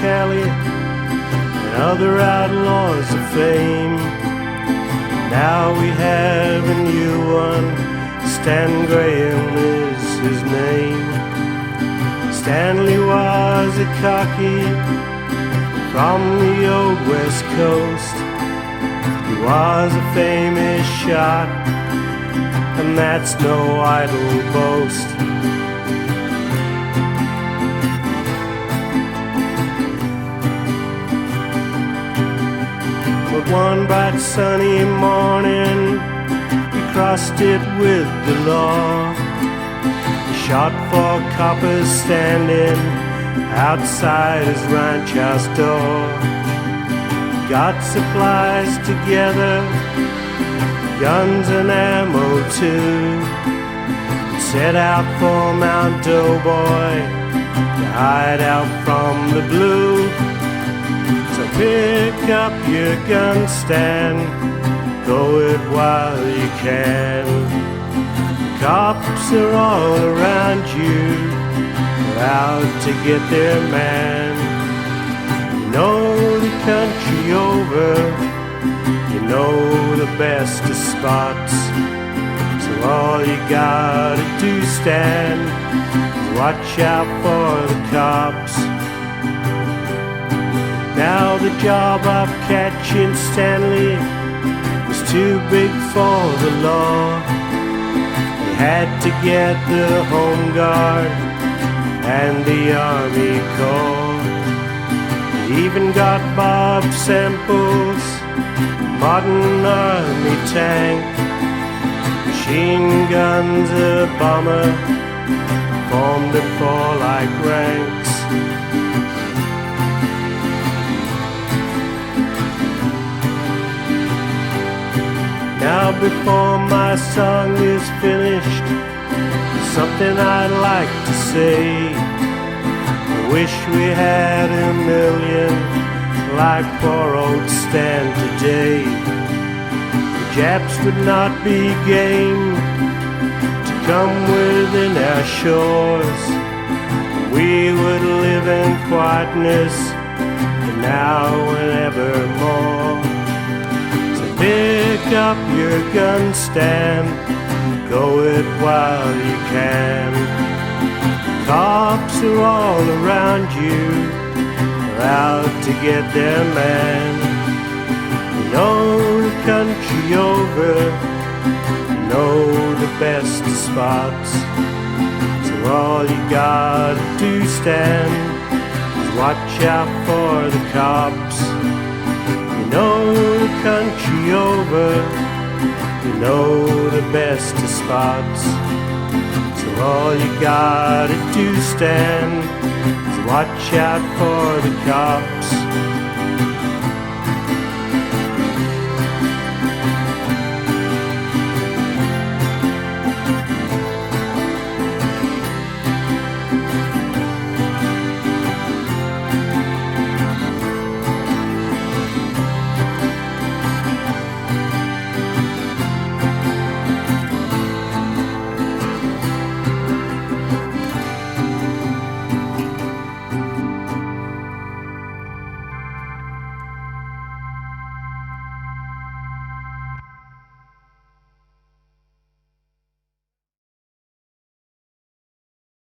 Kelly and other outlaws of fame. Now we have a new one, Stan Graham is his name. Stanley was a cocky from the old West Coast. He was a famous shot, and that's no idle boast. But one bright sunny morning, he crossed it with the law. He shot 4 coppers standing outside his ranch house door. Got supplies together, guns and ammo too, set out for Mount Doughboy to hide out from the blue. So pick up your gun, Stan, go it while you can. The cops are all around you, they're out to get their man. You know the country over, you know the best of spots. So all you gotta do, Stan, is watch out for the cops. Now the job of catching Stanley was too big for the law. They had to get the Home Guard and the Army Corps. They even got Bob Samples, modern army tank, machine guns, a bomber, formed in 4 like ranks. Now before my song is finished, something I'd like to say. I wish we had a million like poor old Stan today. The Japs would not be game to come within our shores. We would live in quietness from now and evermore. So pick up your gun, Stan, go it while you can. Cops are all around you, they're out to get their man. You know the country over, you know the best of spots. So all you gotta do, Stan, is watch out for the cops. You know the country over, you know the best of spots. So all you gotta do, Stan, is watch out for the cops.